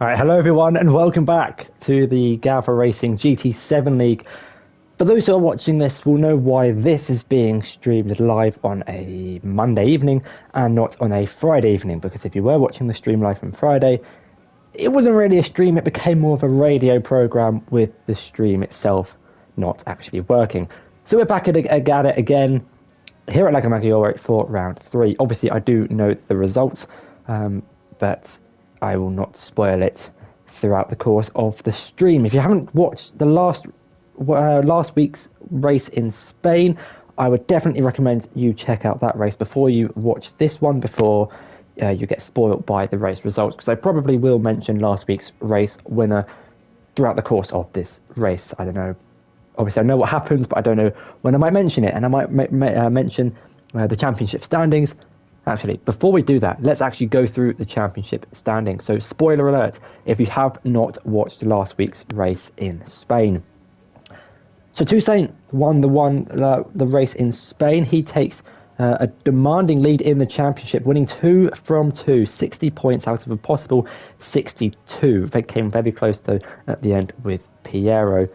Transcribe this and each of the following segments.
All right, hello everyone, and welcome back to the Gavra Racing GT7 League. For those who are watching this will know why this is being streamed live on a Monday evening and not on a Friday evening, because if you were watching the stream live on Friday, it wasn't really a stream, it became more of a radio program with the stream itself not actually working. So we're back at it again here at Lago Maggiore for round 3. Obviously I do know the results, but I will not spoil it throughout the course of the stream. If you haven't watched the last week's race in Spain, I would definitely recommend you check out that race before you watch this one, before you get spoiled by the race results, because I probably will mention last week's race winner throughout the course of this race. I don't know. Obviously, I know what happens, but I don't know when I might mention it, and I might mention the championship standings. Actually, before we do that, let's actually go through the championship standing. So, spoiler alert, if you have not watched last week's race in Spain. So, Toussaint won the race in Spain. He takes a demanding lead in the championship, winning 2 from 2, 60 points out of a possible 62. They came very close, though, at the end with Piero.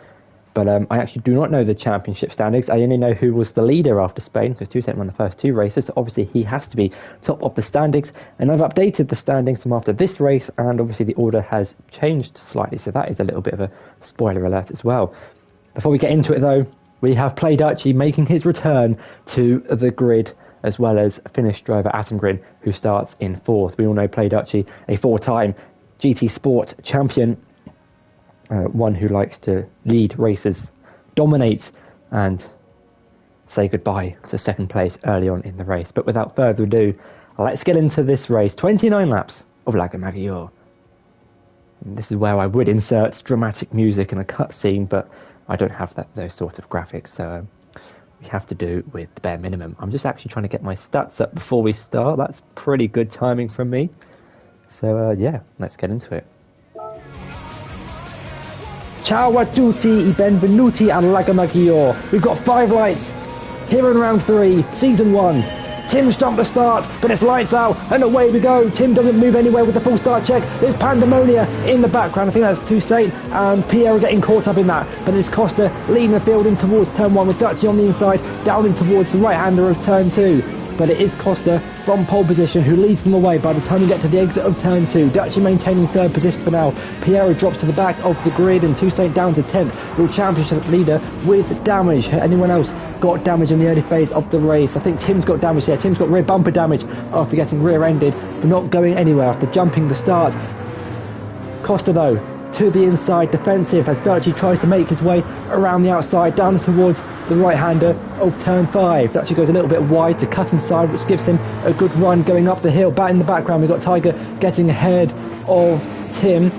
But I actually do not know the championship standings. I only know who was the leader after Spain, because Toussaint won the first 2 races. So obviously he has to be top of the standings. And I've updated the standings from after this race, and obviously the order has changed slightly. So that is a little bit of a spoiler alert as well. Before we get into it, though, we have Play Dutchie making his return to the grid, as well as Finnish driver Atengrin, who starts in 4th. We all know Play Dutchie, a 4-time GT Sport champion. One who likes to lead races, dominate, and say goodbye to 2nd place early on in the race. But without further ado, let's get into this race. 29 laps of Lago Maggiore. This is where I would insert dramatic music and a cutscene, but I don't have those sort of graphics, so we have to do with the bare minimum. I'm just actually trying to get my stats up before we start. That's pretty good timing from me. So yeah, let's get into it. Ciao a tutti e benvenuti a Lago Maggiore. We've got 5 lights here in round 3, season 1. Tim's jumped the start, but it's lights out, and away we go. Tim doesn't move anywhere with the full start check. There's pandemonia in the background. I think that's Toussaint and Pierre getting caught up in that. But it's Costa leading the field in towards turn 1 with Dutchie on the inside, down in towards the right-hander of turn 2. But it is Costa from pole position who leads them away by the time we get to the exit of turn 2. Dutchie maintaining 3rd position for now. Piero drops to the back of the grid, and Toussaint down to 10th. World Championship leader with damage. Anyone else got damage in the early phase of the race? I think Tim's got damage there. Tim's got rear bumper damage after getting rear-ended for not going anywhere after jumping the start. Costa, though, to the inside defensive as Dutchie tries to make his way around the outside down towards the right-hander of turn 5. Dutchie goes a little bit wide to cut inside, which gives him a good run going up the hill. Back in the background we've got Tiger getting ahead of Tim.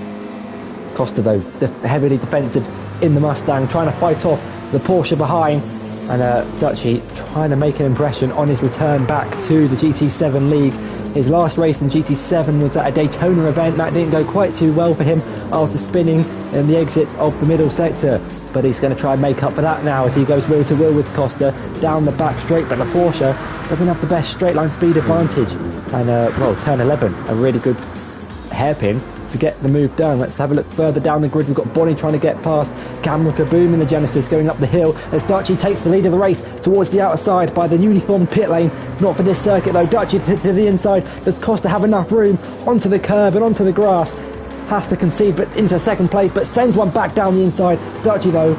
Costa, though, heavily defensive in the Mustang, trying to fight off the Porsche behind, and Dutchie trying to make an impression on his return back to the GT7 League. His last race in GT7 was at a Daytona event. That didn't go quite too well for him after spinning in the exits of the middle sector. But he's going to try and make up for that now as he goes wheel to wheel with Costa down the back straight. But the Porsche doesn't have the best straight line speed advantage. And, well, turn 11, a really good hairpin to get the move done. Let's have a look further down the grid. We've got Bonnie trying to get past Gavra Kaboom in the Genesis going up the hill as Dutchie takes the lead of the race towards the outside by the newly formed pit lane. Not for this circuit though. Dutchie to the inside. Does Costa have enough room onto the curb and onto the grass? Has to concede but into 2nd place, but sends one back down the inside. Dutchie, though,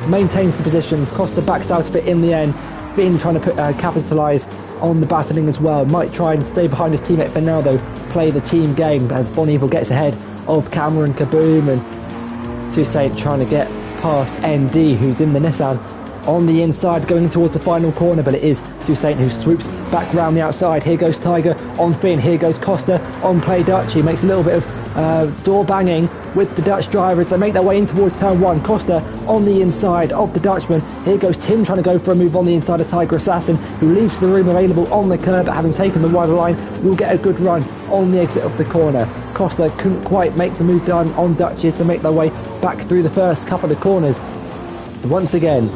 maintains the position. Costa backs out of it in the end. Finn trying to capitalise on the battling as well. Might try and stay behind his teammate for now, though. Play the team game as Bon Evil gets ahead of Cameron Kaboom, and Toussaint trying to get past ND, who's in the Nissan on the inside going towards the final corner, but it is Toussaint who swoops back round the outside. Here goes Tiger on Finn. Here goes Costa on Play Dutchie. Makes a little bit of door banging with the Dutch drivers. They make their way in towards turn 1. Costa on the inside of the Dutchman. Here goes Tim trying to go for a move on the inside of Tiger Assassin, who leaves the room available on the curb, but having taken the wider line will get a good run on the exit of the corner. Costa couldn't quite make the move done on Dutchess to make their way back through the first couple of corners. Once again,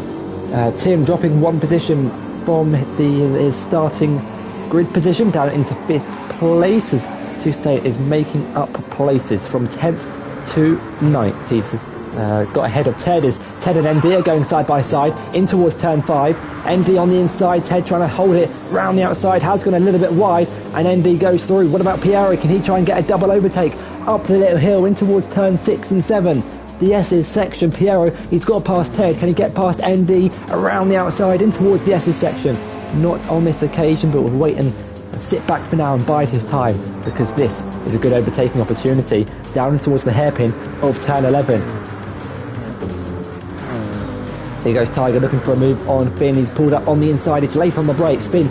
Tim dropping 1 position from his starting grid position down into 5th place as Toussaint is making up places from 10th to 9th. He's got ahead of Ted as Ted and ND are going side by side in towards turn 5. ND on the inside, Ted trying to hold it round the outside, has gone a little bit wide, and ND goes through. What about Piero? Can he try and get a double overtake up the little hill in towards turn 6 and 7? The S's section, Piero, he's got past Ted. Can he get past ND around the outside in towards the S's section? Not on this occasion, but we'll wait and sit back for now and bide his time, because this is a good overtaking opportunity down towards the hairpin of turn 11. Here goes Tiger looking for a move on Finn. He's pulled up on the inside. He's late on the brakes. Finn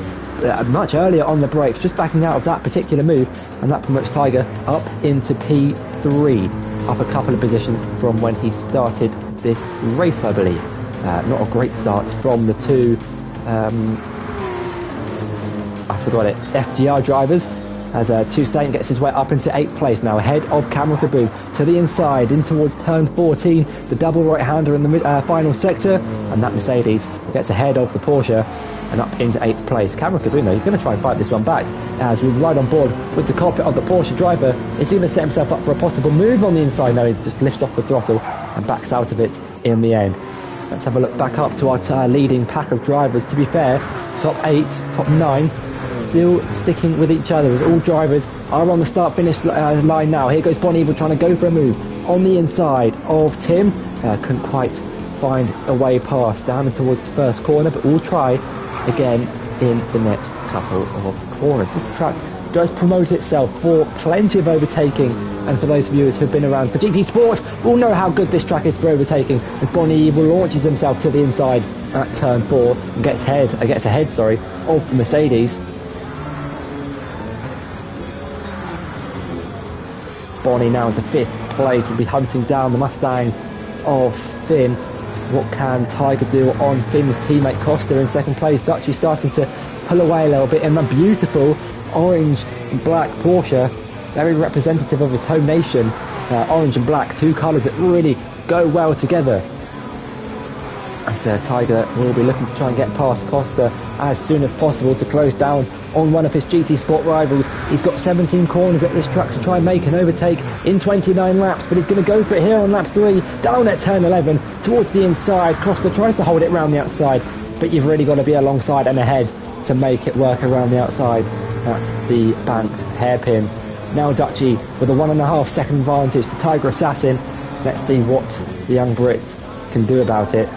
much earlier on the brakes, just backing out of that particular move, and that promotes Tiger up into P3, up a couple of positions from when he started this race, I believe. Not a great start from the two FGR drivers, as Toussaint gets his way up into 8th place now, ahead of Cameron Kaboo to the inside in towards turn 14, the double right-hander in the final sector, and that Mercedes gets ahead of the Porsche and up into 8th place. Cameron Kaboo, though, he's going to try and fight this one back, as we ride on board with the cockpit of the Porsche driver. Is he going to set himself up for a possible move on the inside? No, he just lifts off the throttle and backs out of it in the end. Let's have a look back up to our leading pack of drivers. To be fair, top 8, top 9 still sticking with each other, as all drivers are on the start-finish line now. Here goes Bon Evil trying to go for a move on the inside of Tim. Couldn't quite find a way past down and towards the first corner, but we'll try again in the next couple of corners. This track does promote itself for plenty of overtaking, and for those viewers who have been around for GT Sports will know how good this track is for overtaking, as Bon Evil launches himself to the inside at turn 4 and gets ahead of the Mercedes. Bonnie now into 5th place, will be hunting down the Mustang of Finn. What can Tiger do on Finn's teammate Costa in 2nd place? Dutchy starting to pull away a little bit in the beautiful orange and black Porsche, very representative of his home nation. Orange and black, two colours that really go well together. As Tiger will be looking to try and get past Costa as soon as possible to close down on one of his GT Sport rivals. He's got 17 corners at this track to try and make an overtake in 29 laps, but he's going to go for it here on lap 3, down at turn 11, towards the inside. Costa tries to hold it around the outside, but you've really got to be alongside and ahead to make it work around the outside at the banked hairpin. Now Dutchy with a 1.5 second advantage to Tiger Assassin. Let's see what the young Brits can do about it.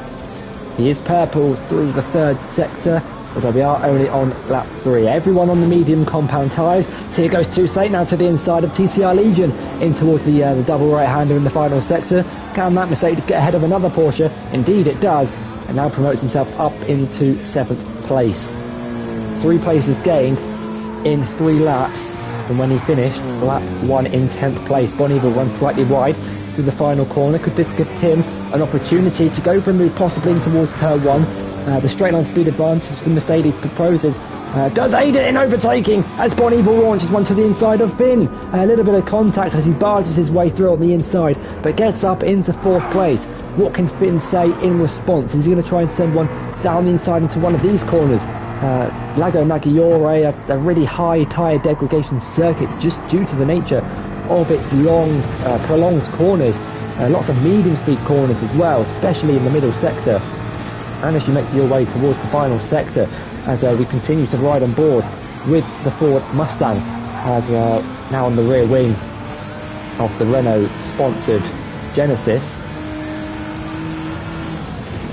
He is purple through the 3rd sector, although we are only on lap 3. Everyone on the medium compound tyres. Here goes Toussaint now to the inside of TCR Legion in towards the double right-hander in the final sector. Can that Mercedes get ahead of another Porsche? Indeed it does, and now promotes himself up into 7th place. 3 places gained in 3 laps from when he finished lap 1 in 10th place. Bon Evil runs slightly wide through the final corner. Could this give him an opportunity to go for a move possibly in towards turn 1? The straight line speed advantage the Mercedes proposes does aid it in overtaking as Bon Evil launches one to the inside of Finn. A little bit of contact as he barges his way through on the inside, but gets up into 4th place. What can Finn say in response? Is he going to try and send one down the inside into one of these corners? Lago Maggiore, a really high tyre degradation circuit just due to the nature of its long, prolonged corners. Lots of medium speed corners as well, especially in the middle sector. And as you make your way towards the final sector, as we continue to ride on board with the Ford Mustang, as now on the rear wing of the Renault-sponsored Genesis.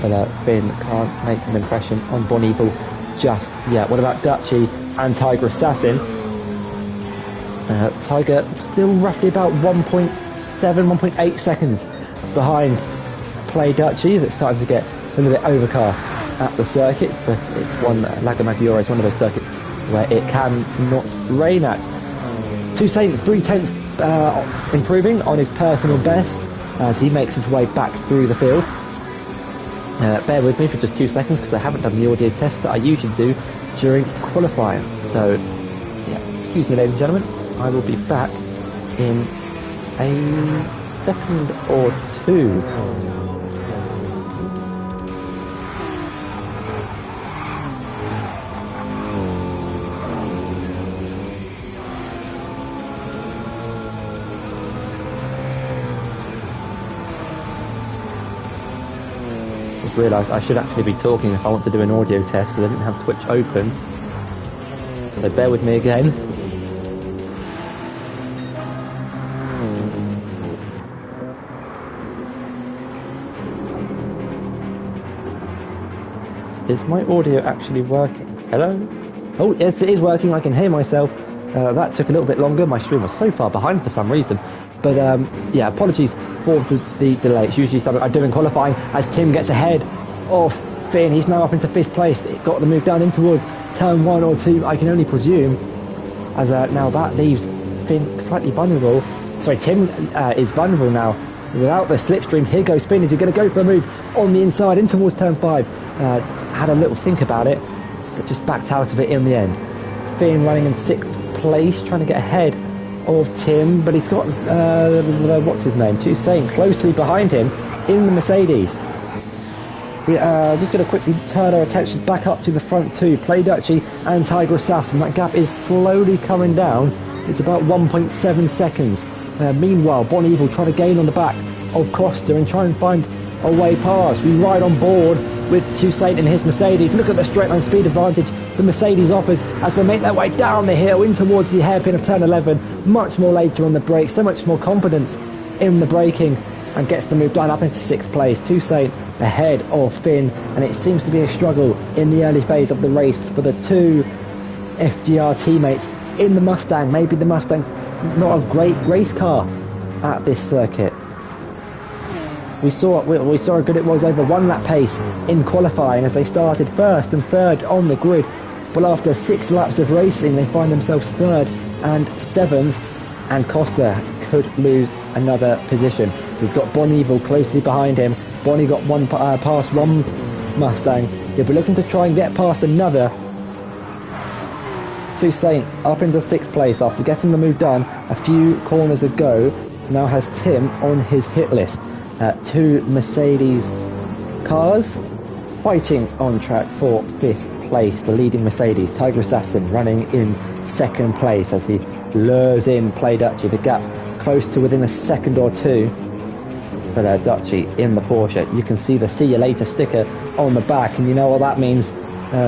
But Finn can't make an impression on Bon Evil just yet. What about Dutchy and Tiger Assassin? Tiger still roughly about 1.7, 1.8 seconds behind Play Dutchy, as it's starting to get a little bit overcast at the circuit, but it's one, Lago Maggiore is one of those circuits where it can not rain at. Toussaint 3/10 improving on his personal best as he makes his way back through the field. Bear with me for just 2 seconds because I haven't done the audio test that I usually do during qualifying. So, yeah, excuse me ladies and gentlemen, I will be back in a second or two. realised I should actually be talking if I want to do an audio test, because I didn't have Twitch open. So bear with me again. Is my audio actually working? Hello? Oh, yes, it is working. I can hear myself. That took a little bit longer. My stream was so far behind for some reason. But yeah, apologies for the delay. It's usually something I do in qualifying as Tim gets ahead of Finn. He's now up into 5th place. It got the move down in towards turn 1 or 2, I can only presume. As now that leaves Finn slightly vulnerable. Sorry, Tim is vulnerable now. Without the slipstream, here goes Finn. Is he going to go for a move on the inside in towards turn 5? Had a little think about it, but just backed out of it in the end. Finn running in 6th place, trying to get ahead of Tim, but he's got, what's his name? Toussaint closely behind him in the Mercedes. We're just going to quickly turn our attention back up to the front two. Play Duchy and Tiger Assassin. That gap is slowly coming down. It's about 1.7 seconds. Meanwhile, Bon Evil trying to gain on the back of Costa and try and find a way past. We ride on board with Toussaint and his Mercedes. Look at the straight line speed advantage the Mercedes offers as they make their way down the hill in towards the hairpin of turn 11. Much more later on the brakes, so much more confidence in the braking, and gets the move down up into 6th place. Toussaint ahead of Finn, and it seems to be a struggle in the early phase of the race for the two FGR teammates in the Mustang. Maybe the Mustang's not a great race car at this circuit. We saw how good it was over 1 lap pace in qualifying as they started 1st and 3rd on the grid, but after 6 laps of racing they find themselves 3rd and 7th, and Costa could lose another position. He's got Bon Evil closely behind him. Bonnie got past one Mustang. He'll be looking to try and get past another. Toussaint up into 6th place after getting the move done a few corners ago. Now has Tim on his hit list. 2 Mercedes cars fighting on track for 5th place. The leading Mercedes, Tiger Assassin, running in 2nd place as he lures in Play Duchy. The gap close to within a second or two for Duchy in the Porsche. You can see the "See You Later" sticker on the back, and you know what that means.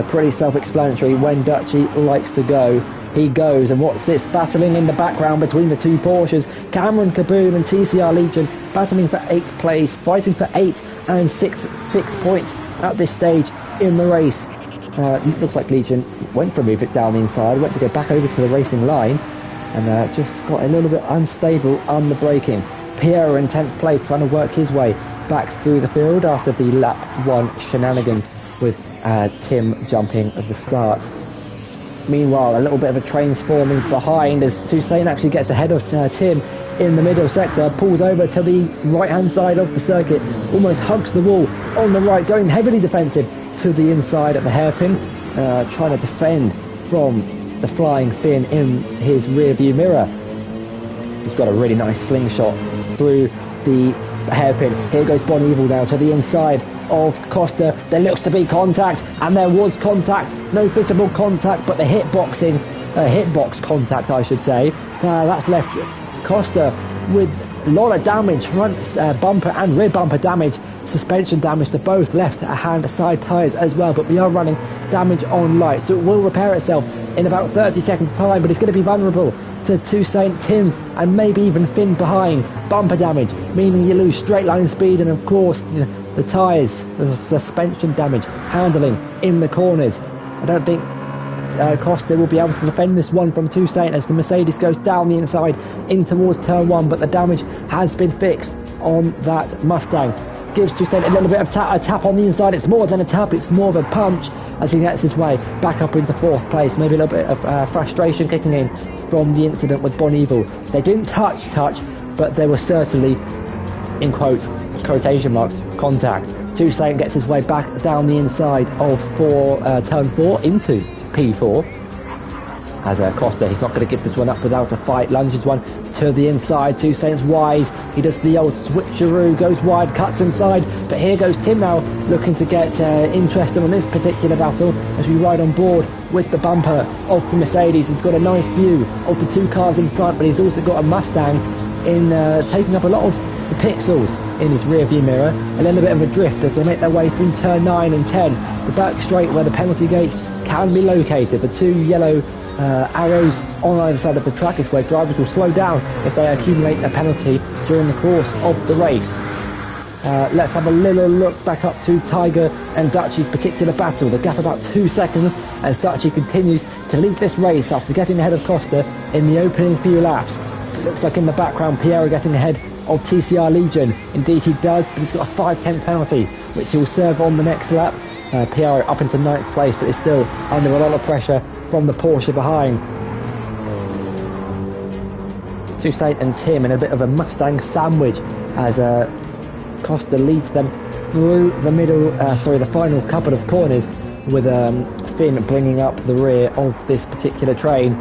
Pretty self-explanatory. When Duchy likes to go, he goes. And what's this? Battling in the background between the 2 Porsches, Cameron Kaboom and TCR Legion, battling for 8th place, fighting for 8 and 6 points at this stage in the race. Looks like Legion went for a move it down the inside, went to go back over to the racing line, and just got a little bit unstable on the braking. Pierre in 10th place, trying to work his way back through the field after the lap 1 shenanigans with Tim jumping at the start. Meanwhile, a little bit of a train's forming behind as Toussaint actually gets ahead of Tim in the middle sector, pulls over to the right-hand side of the circuit, almost hugs the wall on the right, going heavily defensive to the inside at the hairpin, trying to defend from the flying Finn in his rear view mirror. He's got a really nice slingshot through the hairpin. Here goes Bon Evil now to the inside of Costa. There looks to be contact, and there was contact. No visible contact, but the hitbox contact, I should say. That's left Costa with a lot of damage, front bumper and rear bumper damage, suspension damage to both left hand side tyres as well, but we are running damage on light, so it will repair itself in about 30 seconds time, but it's going to be vulnerable to Toussaint, Tim and maybe even Finn behind. Bumper damage, meaning you lose straight line speed, and of course the tyres, the suspension damage, handling in the corners. I don't think Costa will be able to defend this one from Toussaint as the Mercedes goes down the inside in towards turn 1, but the damage has been fixed on that Mustang. Gives Toussaint a little bit of a tap on the inside. It's more than a tap, it's more of a punch as he gets his way back up into 4th place. Maybe a little bit of frustration kicking in from the incident with Bon Evil. They didn't touch, but there was certainly, in quotation marks, contact. Toussaint gets his way back down the inside of turn 4 into P4. As Costa, he's not going to give this one up without a fight. Lunges one to the inside. Toussaint's wise. He does the old switcheroo, goes wide, cuts inside. But here goes Tim now, looking to get interested on this particular battle as we ride on board with the bumper of the Mercedes. He's got a nice view of the 2 cars in front, but he's also got a Mustang in taking up a lot of the pixels in his rear view mirror. A little bit of a drift as they make their way through turn 9 and 10. The back straight where the penalty gate can be located. The two yellow arrows on either side of the track is where drivers will slow down if they accumulate a penalty during the course of the race. Let's have a little look back up to Tiger and Dutchy's particular battle. The gap about 2 seconds as Dutchy continues to lead this race after getting ahead of Costa in the opening few laps. It looks like in the background Piero getting ahead of TCR Legion. Indeed he does, but he's got a 5-10 penalty which he will serve on the next lap. Piero up into 9th place, but is still under a lot of pressure from the Porsche behind. Toussaint and Tim in a bit of a Mustang sandwich as Costa leads them through the middle, the final couple of corners with Finn bringing up the rear of this particular train.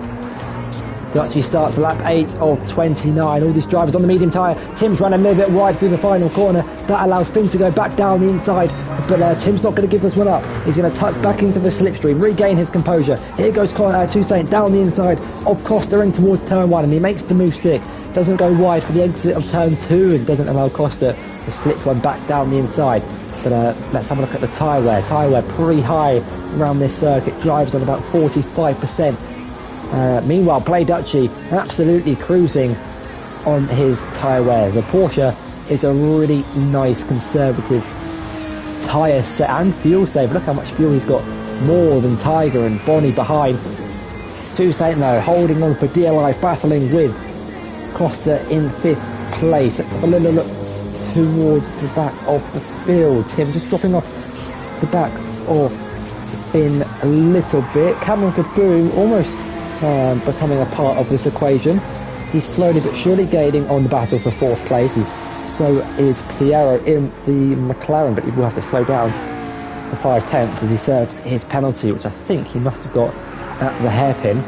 Dutchy starts lap 8 of 29. All these drivers on the medium tyre. Tim's running a little bit wide through the final corner. That allows Finn to go back down the inside. But Tim's not going to give this one up. He's going to tuck back into the slipstream, regain his composure. Here goes Toussaint down the inside of Costa in towards turn 1. And he makes the move stick. Doesn't go wide for the exit of turn 2 and doesn't allow Costa to slip one back down the inside. But let's have a look at the tyre wear. Tyre wear pretty high around this circuit. Drives on about 45%. Meanwhile, Play Dutchy absolutely cruising on his tyre wear. The Porsche is a really nice conservative tyre set and fuel save. Look how much fuel he's got, more than Tiger and Bonnie behind. Toussaint though holding on for dear life, battling with Costa in 5th place. Let's have a little look towards the back of the field. Tim just dropping off the back of Finn a little bit. Cameron Kaboom almost becoming a part of this equation. He's slowly but surely gaining on the battle for 4th place. So is Piero in the McLaren, but he will have to slow down for 5/10 as he serves his penalty, which I think he must have got at the hairpin.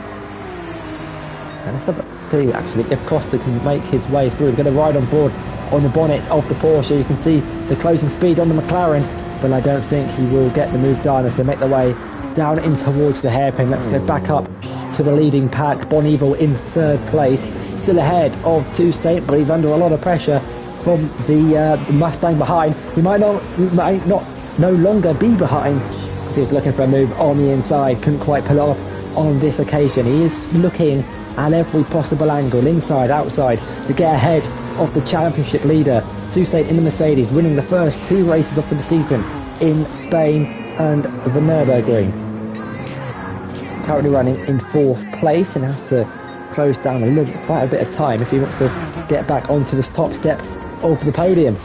And let's have a see actually if Costa can make his way through. We're going to ride on board on the bonnet of the Porsche. You can see the closing speed on the McLaren, but I don't think he will get the move done as they make their way down in towards the hairpin. Let's go back up to the leading pack. Bon Evil in 3rd place, still ahead of Toussaint, but he's under a lot of pressure from the Mustang behind. He might no longer be behind because he was looking for a move on the inside, couldn't quite pull it off on this occasion. He is looking at every possible angle, inside, outside, to get ahead of the championship leader. Toussaint in the Mercedes, winning the first 2 races of the season in Spain and the Nürburgring. Currently running in 4th place and has to close down quite a bit of time if he wants to get back onto this top step of the podium.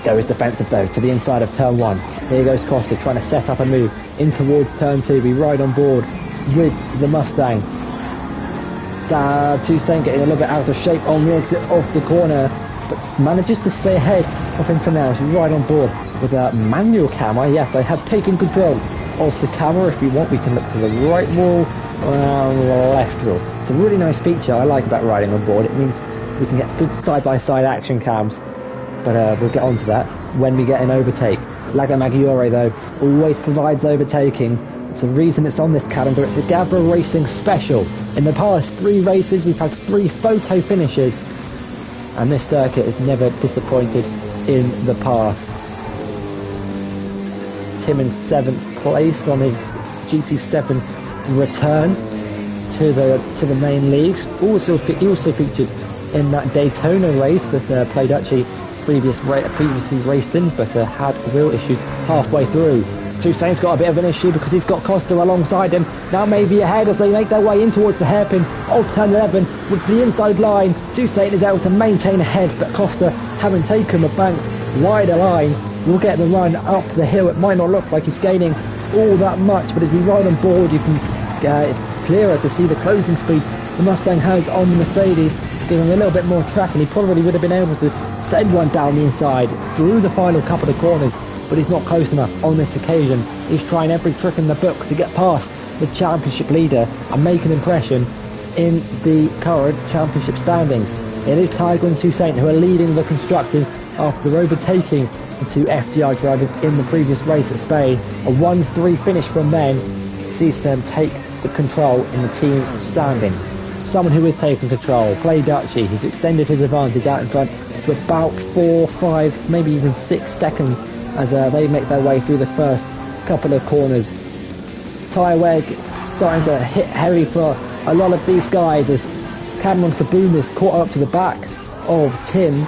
Goes defensive though to the inside of turn 1. Here goes Costa trying to set up a move in towards turn 2. We ride on board with the Mustang. Toussaint getting a little bit out of shape on the exit of the corner, but manages to stay ahead of him for now as we ride on board with a manual camera. Yes, I have taken control of the camera. If you want, we can look to the right wall and the left wall. It's a really nice feature I like about riding on board. It means we can get good side-by-side action cams, but we'll get onto that when we get an overtake. Lago Maggiore though always provides overtaking. It's the reason it's on this calendar. It's a Gavra Racing special. In the past 3 races we've had 3 photo finishes, and this circuit has never disappointed in the past. Tim in 7th place on his GT7 return to the main leagues. He also featured in that Daytona race that Play Dutchy previously raced in, but had wheel issues halfway through. Toussaint's got a bit of an issue because he's got Costa alongside him. Now maybe ahead as they make their way in towards the hairpin of turn 11 with the inside line. Toussaint is able to maintain ahead, but Costa, having taken the banked wider line, will get the run up the hill. It might not look like he's gaining all that much, but as we ride on board, you can it's clearer to see the closing speed the Mustang has on the Mercedes, giving him a little bit more track, and he probably would have been able to send one down the inside through the final couple of corners, but he's not close enough on this occasion. He's trying every trick in the book to get past the championship leader and make an impression in the current championship standings. It is Tiger and Toussaint who are leading the constructors after overtaking the 2 FDI drivers in the previous race at Spain. A 1-3 finish from them sees them take the control in the team's standings. Someone who is taking control, Play Dutchy, he's extended his advantage out in front for about 4, 5, maybe even 6 seconds as they make their way through the first couple of corners. Tyre wear starting to hit heavy for a lot of these guys as Cameron Kaboom is caught up to the back of Tim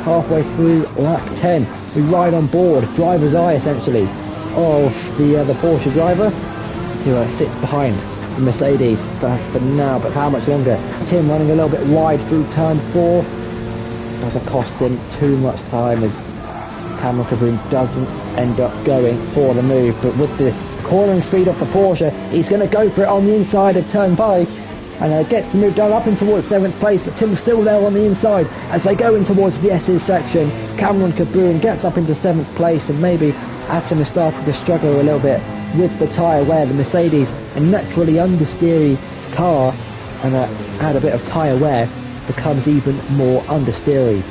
halfway through lap 10. We ride on board, driver's eye essentially, of the Porsche driver who sits behind the Mercedes for now, but for how much longer? Tim running a little bit wide through turn 4 doesn't cost him too much time as Cameron Kaboom doesn't end up going for the move, but with the cornering speed of the Porsche, he's going to go for it on the inside of turn 5 and gets the move done up in towards 7th place, but Tim's still there on the inside as they go in towards the S's section. Cameron Kaboom gets up into 7th place, and maybe Atom has started to struggle a little bit with the tyre wear. The Mercedes, a naturally understeery car, and add a bit of tyre wear, becomes even more understeery.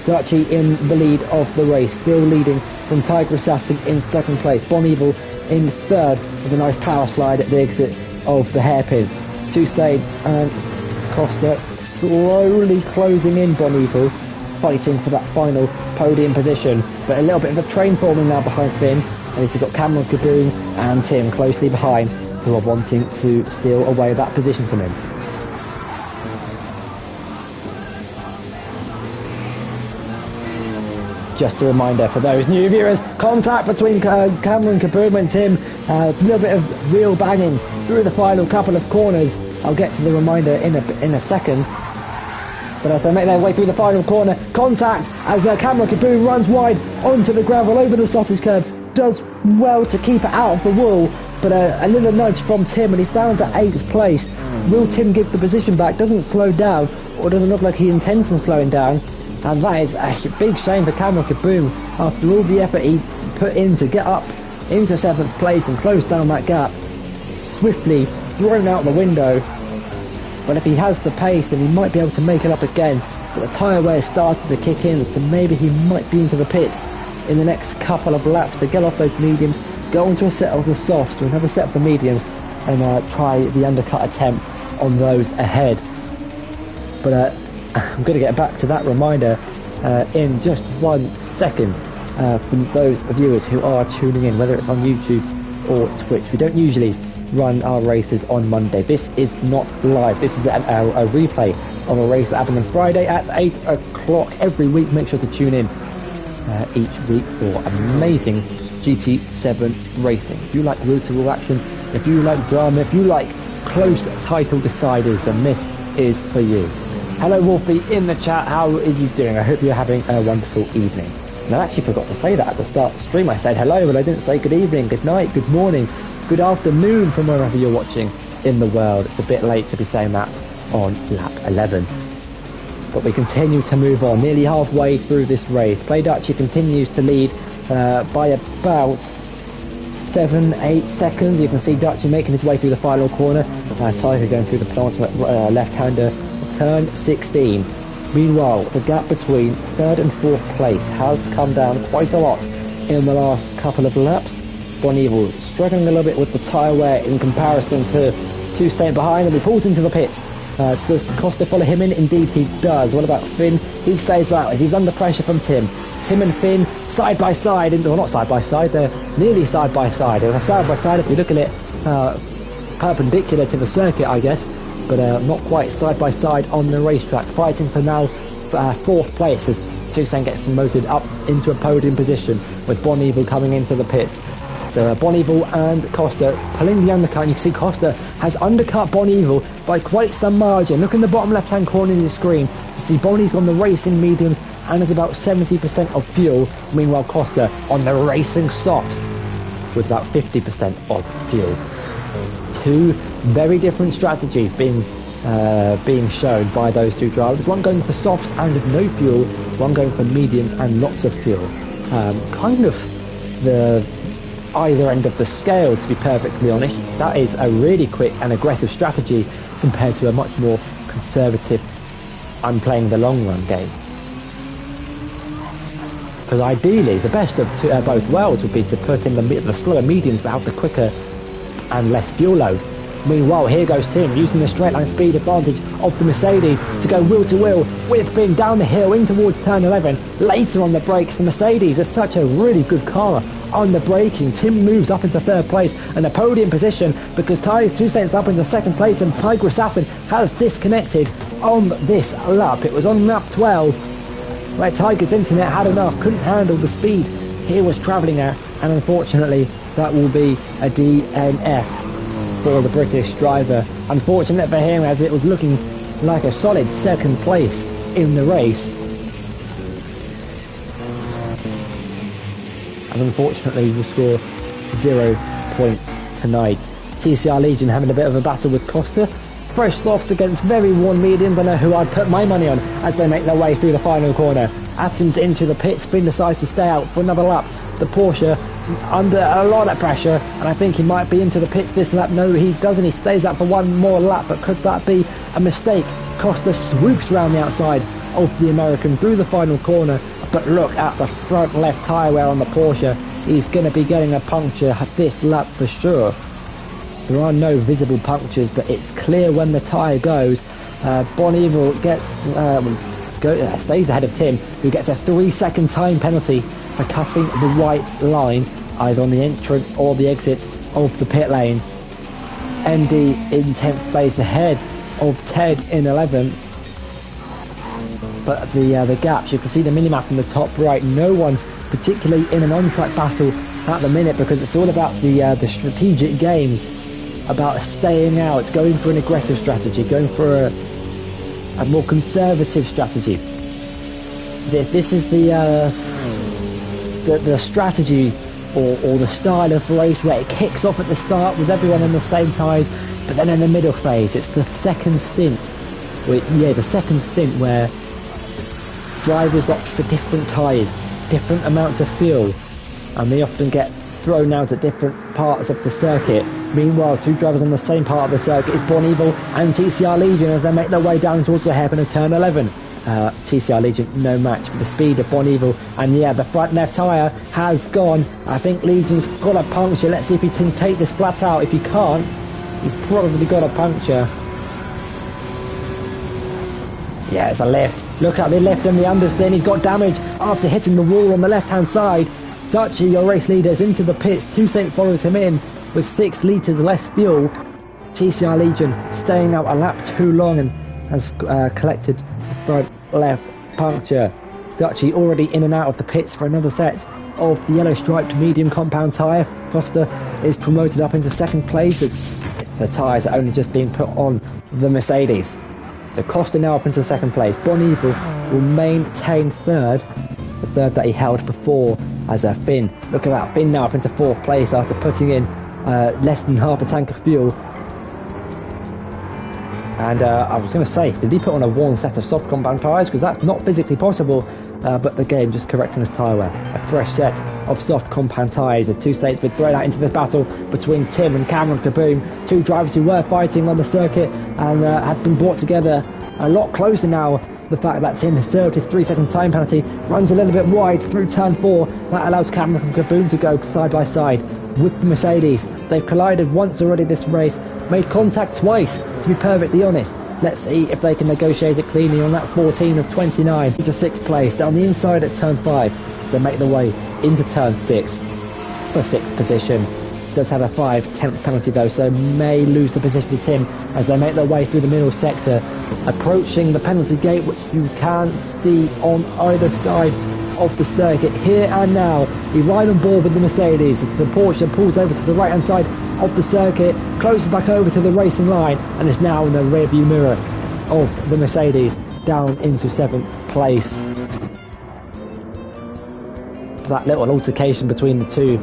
Dutchy in the lead of the race, still leading from Tiger Assassin in 2nd place. Bon Evil in 3rd with a nice power slide at the exit of the hairpin. Toussaint and Costa slowly closing in Bon Evil, fighting for that final podium position, but a little bit of a train forming now behind Finn, and he's got Cameron Kaboom and Tim closely behind, who are wanting to steal away that position from him. Just a reminder for those new viewers, contact between Cameron Kaboom and Tim, a little bit of wheel banging through the final couple of corners. I'll get to the reminder in a second. But as they make their way through the final corner, contact as Cameron Kaboom runs wide onto the gravel over the sausage curb, does well to keep it out of the wall, but a little nudge from Tim and he's down to 8th place. Will Tim give the position back? Doesn't slow down, or doesn't look like he intends on slowing down. And that is a big shame for Cameron Kaboom after all the effort he put in to get up into 7th place and close down that gap. Swiftly thrown out the window. But if he has the pace, then he might be able to make it up again. But the tyre wear started to kick in, so maybe he might be into the pits in the next couple of laps to get off those mediums, go into a set of the softs, or another set of the mediums, and try the undercut attempt on those ahead. But I'm going to get back to that reminder in just 1 second from those viewers who are tuning in, whether it's on YouTube or Twitch. We don't usually run our races on Monday. This is not live. This is a replay of a race that happened on Friday at 8 o'clock every week. Make sure to tune in each week for amazing GT7 racing. If you like wheel-to-wheel action, if you like drama, if you like close title deciders, then this is for you. Hello Wolfie in the chat, how are you doing? I hope you're having a wonderful evening. And I actually forgot to say that at the start of the stream. I said hello, but I didn't say good evening, good night, good morning, good afternoon from wherever you're watching in the world. It's a bit late to be saying that on lap 11. But we continue to move on, nearly halfway through this race. Play Dutchy continues to lead by about 7-8 seconds. You can see Dutchy making his way through the final corner. Tiger going through the penultimate left-hander, turn 16. Meanwhile, the gap between 3rd and 4th place has come down quite a lot in the last couple of laps. Bon Evil struggling a little bit with the tyre wear in comparison to Toussaint behind, and he pulls into the pits. Does Costa follow him in? Indeed he does. What about Finn? He stays out as he's under pressure from Tim. Tim and Finn side by side, well not side by side, they're nearly side by side. They're side by side if you look at it perpendicular to the circuit, I guess, but not quite side by side on the racetrack. Fighting for now 4th place as Toussaint gets promoted up into a podium position with Bon Evil coming into the pits. So Bon Evil and Costa pulling the undercut, and you can see Costa has undercut Bon Evil by quite some margin. Look in the bottom left hand corner of the screen to see Bonnie's on the racing mediums and has about 70% of fuel. Meanwhile Costa on the racing softs with about 50% of fuel. Two very different strategies being shown by those two drivers. One going for softs and no fuel, one going for mediums and lots of fuel. Kind of the either end of the scale, to be perfectly honest. That is a really quick and aggressive strategy compared to a much more conservative, I'm playing the long run game. Because ideally the best of both worlds would be to put in the slower mediums but have the quicker and less fuel load Meanwhile, here goes Tim, using the straight line speed advantage of the Mercedes to go wheel to wheel with Finn down the hill in towards turn 11. Later on the brakes, the Mercedes is such a really good car on the braking. Tim moves up into third place and a podium position because Ty's 2 cents up into second place, and Tiger Assassin has disconnected on this lap. It was on lap 12 where Tiger's internet had enough, couldn't handle the speed he was travelling at, and unfortunately that will be a DNF for the British driver. Unfortunate for him, as it was looking like a solid second place in the race, and unfortunately will score 0 points tonight. TCR Legion having a bit of a battle with Costa. Fresh softs against very worn mediums. I know who I'd put my money on as they make their way through the final corner. Atoms into the pits. Finn decides to stay out for another lap. The Porsche under a lot of pressure, and I think he might be into the pits this lap. No, he doesn't. He stays out for one more lap, but could that be a mistake? Costa swoops around the outside of the American through the final corner, but look at the front left tyre wear on the Porsche. He's going to be getting a puncture this lap for sure. There are no visible punctures, but it's clear when the tyre goes. Bon Evil gets stays ahead of Tim, who gets a 3-second time penalty for cutting the white line, either on the entrance or the exit of the pit lane. MD in 10th place ahead of Ted in 11th. But the gaps, you can see the minimap in the top right. No one particularly in an on-track battle at the minute, because it's all about the strategic games, about staying out, going for an aggressive strategy, going for a more conservative strategy. This is the strategy or the style of race where it kicks off at the start with everyone on the same tyres, but then in the middle phase it's the second stint where drivers opt for different tyres, different amounts of fuel, and they often get thrown out at different parts of the circuit. Meanwhile, two drivers on the same part of the circuit is Bon Evil and TCR Legion as they make their way down towards the hairpin of turn 11. TCR Legion no match for the speed of Bon Evil, and yeah, the front left tyre has gone. I think Legion's got a puncture. Let's see if he can take this flat out. If he can't, he's probably got a puncture. Yeah, it's a lift. Look at the lift and the understeer. He's got damage after hitting the wall on the left hand side. Dutchy, your race leader, is into the pits. 2 Saint follows him in with 6 litres less fuel. TCR Legion staying out a lap too long and has collected the front left puncture. Dutchy already in and out of the pits for another set of the yellow striped medium compound tyre. Costa is promoted up into second place as the tyres are only just being put on the Mercedes. So Costa now up into second place. Bon Evil will maintain third, the third that he held before as a Finn. Look at that, Finn now up into fourth place after putting in less than half a tank of fuel. And I was going to say, did he put on a worn set of soft compound tyres? Because that's not physically possible, but the game just correcting his tyre wear. A fresh set of soft compound tyres as 2 Saints been thrown out into this battle between Tim and Cameron Kaboom, two drivers who were fighting on the circuit and had been brought together a lot closer now. The fact that Tim has served his 3-second time penalty, runs a little bit wide through turn 4. That allows Cameron from Kaboom to go side by side with the Mercedes. They've collided once already this race, made contact twice, to be perfectly honest. Let's see if they can negotiate it cleanly on that 14 of 29 into 6th place down the inside at turn 5. So make their way into turn 6 for 6th position. Does have a 5/10th penalty though, so may lose the position to Tim as they make their way through the middle sector, approaching the penalty gate, which you can see on either side of the circuit here and now. He's right on board with the Mercedes as the Porsche pulls over to the right hand side of the circuit, closes back over to the racing line, and is now in the rear view mirror of the Mercedes down into 7th place. That little altercation between the two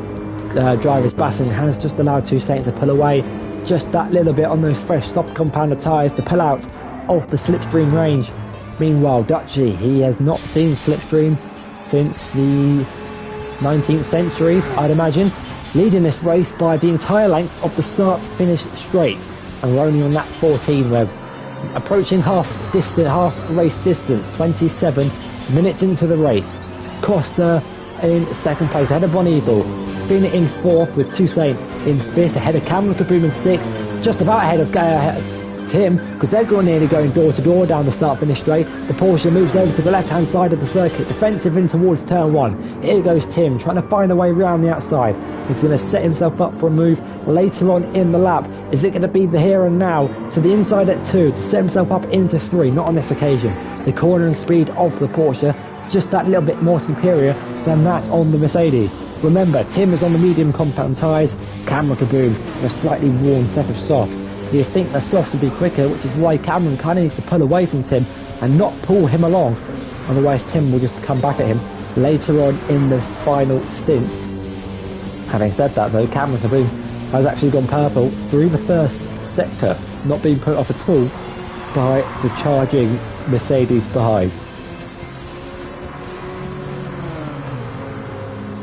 drivers bashing has just allowed 2 Saints to pull away just that little bit on those fresh soft compounded tyres to pull out of the slipstream range. Meanwhile, Dutchy, he has not seen slipstream since the 19th century, I'd imagine, leading this race by the entire length of the start-finish straight, and we're only on lap 14. We're approaching half race distance, 27 minutes into the race. Costa in second place ahead of Bon Evil, Finn in 4th with 2 Saint in 5th ahead of Cameron Kaboom in 6th, just about ahead of Tim, because they're nearly going door to door down the start-finish straight. The Porsche moves over to the left-hand side of the circuit, defensive in towards turn 1. Here goes Tim, trying to find a way around the outside. He's going to set himself up for a move later on in the lap. Is it going to be the here and now to the inside at 2 to set himself up into 3? Not on this occasion. The cornering speed of the Porsche is just that little bit more superior than that on the Mercedes. Remember, Tim is on the medium compound tyres, Cameron Kaboom on a slightly worn set of softs. You think the softs would be quicker, which is why Cameron kind of needs to pull away from Tim and not pull him along. Otherwise Tim will just come back at him later on in the final stint. Having said that though, Cameron Kaboom has actually gone purple through the first sector, not being put off at all by the charging Mercedes behind.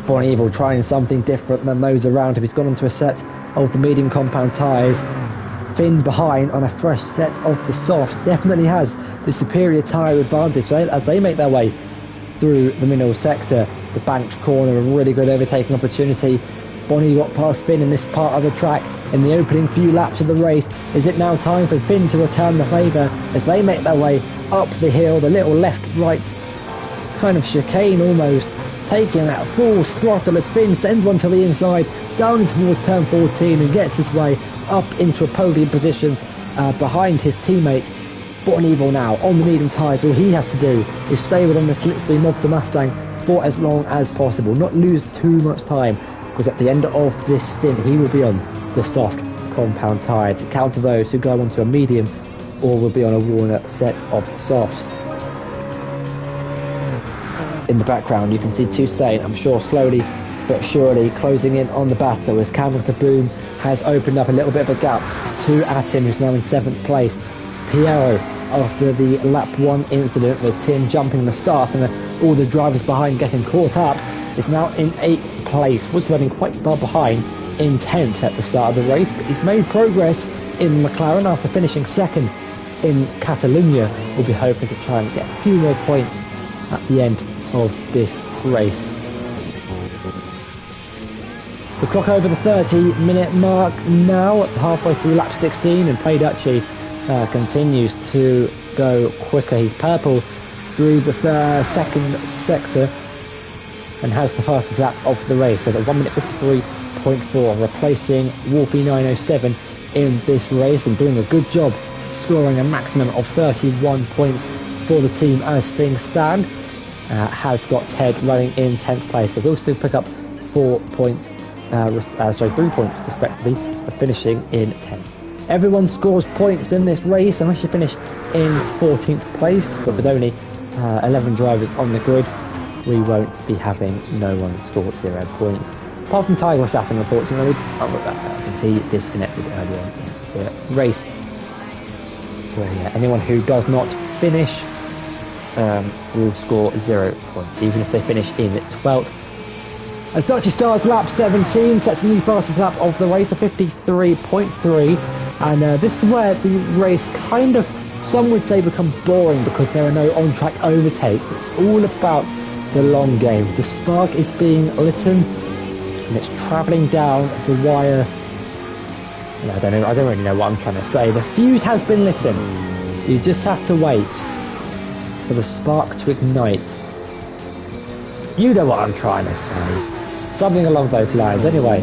Born Evil trying something different than those around him. He's gone onto a set of the medium compound tyres. Finn behind on a fresh set of the softs definitely has the superior tyre advantage as they make their way through the middle sector. The banked corner, a really good overtaking opportunity. Bonnie got past Finn in this part of the track in the opening few laps of the race. Is it now time for Finn to return the favour as they make their way up the hill, the little left-right kind of chicane almost, taking that full throttle as Finn sends one to the inside, down towards turn 14 and gets his way up into a podium position behind his teammate. Born Evil now on the medium tyres. All he has to do is stay within the slipstream of the Mustang for as long as possible, not lose too much time, because at the end of this stint he will be on the soft compound tyre to counter those who go onto a medium or will be on a worn set of softs. In the background you can see Toussaint, I'm sure slowly but surely closing in on the battle as Cameron Kaboom has opened up a little bit of a gap to Atim, who's now in 7th place. Piero, after the lap 1 incident with Tim jumping the start and all the drivers behind getting caught up, is now in 8th place. Was running quite far behind in 10th at the start of the race, but he's made progress in McLaren after finishing 2nd in Catalunya. We'll be hoping to try and get a few more points at the end of this race. The clock over the 30-minute mark now, halfway through lap 16, and Paiducci continues to go quicker. He's purple through the second sector and has the fastest lap of the race at 1 minute 53.4, replacing Warpy 907 in this race and doing a good job, scoring a maximum of 31 points for the team as things stand. Has got Ted running in 10th place, so he'll still pick up 3 points respectively, for finishing in 10th. Everyone scores points in this race unless you finish in 14th place, but with only 11 drivers on the grid, we won't be having no one score 0 points. Apart from Tiger Saturn, unfortunately, because he disconnected earlier in the race. So yeah, anyone who does not finish will score 0 points, even if they finish in 12th. As Dutchy Stars lap 17 sets a new fastest lap of the race, a 53.3, and this is where the race kind of, some would say, becomes boring because there are no on-track overtakes. It's all about the long game. The spark is being lit and it's travelling down the wire. I don't really know what I'm trying to say. The fuse has been lit. You just have to wait for the spark to ignite. You know what I'm trying to say. Something along those lines. Anyway,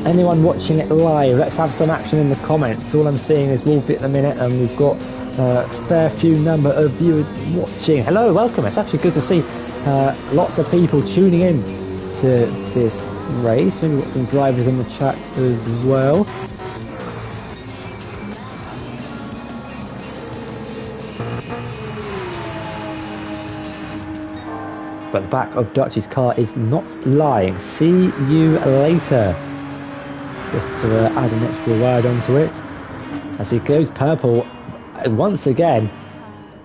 anyone watching it live, let's have some action in the comments. All I'm seeing is Wolfie at the minute, and we've got a fair few number of viewers watching. Hello, welcome. It's actually good to see lots of people tuning in to this race. Maybe we've got some drivers in the chat as well. But the back of Dutchy's car is not lying. See you later. Just to add an extra word onto it, as he goes purple once again,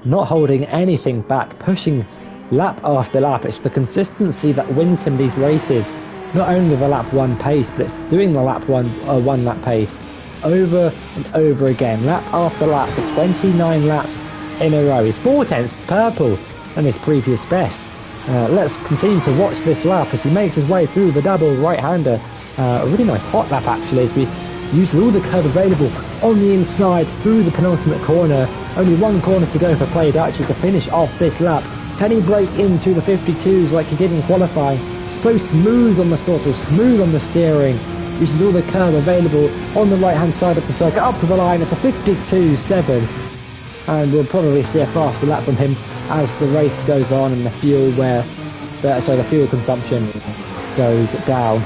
not holding anything back, pushing lap after lap. It's the consistency that wins him these races. Not only the lap 1 pace, but it's doing the lap 1 lap pace over and over again, lap after lap, for 29 laps in a row. He's 4 tenths purple than his previous best. Let's continue to watch this lap as he makes his way through the double right-hander A really nice hot lap actually, as we used all the curb available on the inside through the penultimate corner. Only one corner to go for Playdachi to finish off this lap. Can he break into the 52s like he did in qualifying? So smooth on the throttle, smooth on the steering. Uses all the curb available on the right hand side of the circuit up to the line. It's a 52.7, and we'll probably see a faster lap from him as the race goes on and the fuel consumption goes down.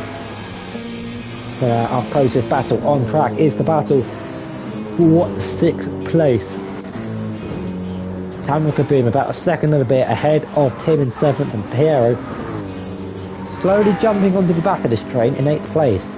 But our closest battle on track is the battle for 6th place. Cameron Kaboom about a second and a bit ahead of Tim in 7th, and Piero slowly jumping onto the back of this train in 8th place.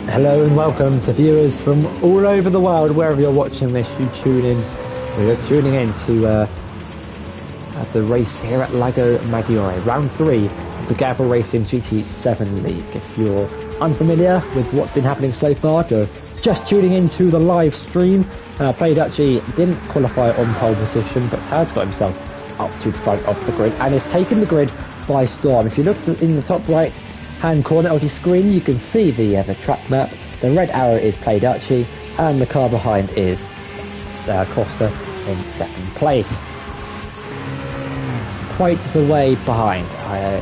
Hello and welcome to viewers from all over the world, wherever you're watching this. You're tuning in to the race here at Lago Maggiore, round 3 of the Gavra Racing GT7 League. If you're unfamiliar with what's been happening so far, you're just tuning into the live stream. Playdachi didn't qualify on pole position, but has got himself up to the front of the grid and has taken the grid by storm. If you look in the top right hand corner of your screen, you can see the track map. The red arrow is Playdachi, and the car behind is Costa in 2nd place. Quite the way behind. I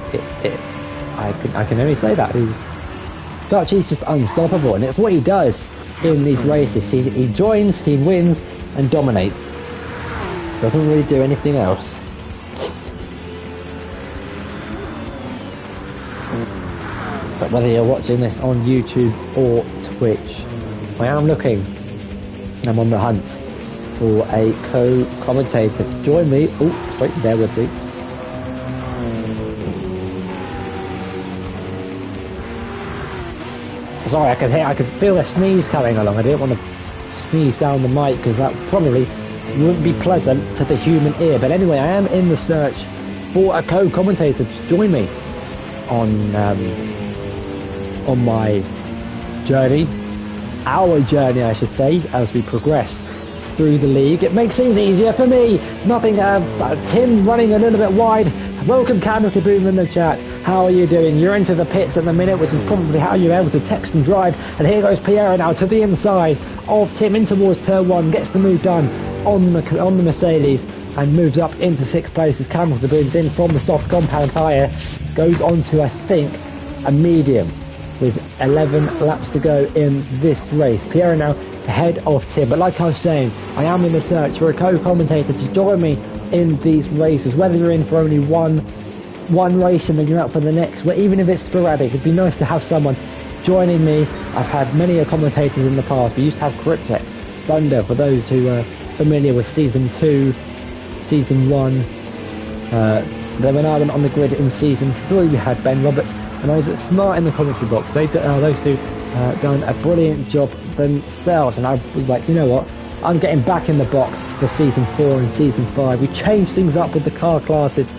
can only say that. Dachi's just unstoppable, and it's what he does in these races. He joins, he wins, and dominates. Doesn't really do anything else. But whether you're watching this on YouTube or Twitch, I am looking. I'm on the hunt for a co-commentator to join me. Oh, straight there with me. Sorry, I could feel a sneeze coming along. I didn't want to sneeze down the mic because that probably wouldn't be pleasant to the human ear. But anyway, I am in the search for a co-commentator to join me on my journey, our journey I should say, as we progress through the league. It makes things easier for me. Nothing, Tim running a little bit wide. Welcome Cameron Kaboom in the chat. How are you doing? You're into the pits at the minute, which is probably how you're able to text and drive. And here goes Piero now to the inside of Tim in towards turn 1, gets the move done on the Mercedes and moves up into 6th place as Cameron Kaboom's in from the soft compound tyre. Goes on to, I think, a medium with 11 laps to go in this race. Piero now ahead of Tim, but like I was saying, I am in the search for a co-commentator to join me in these races, whether you're in for only one race and then you're out for the next, where even if it's sporadic, it'd be nice to have someone joining me. I've had many commentators in the past. We used to have Kritzek, Thunder, for those who are familiar with Season 2, Season 1. Then when I went on the grid in Season 3, we had Ben Roberts and Isaac Smart in the commentary box. Those two done a brilliant job themselves, and I was like, you know what, I'm getting back in the box for Season 4 and Season 5. We changed things up with the car classes,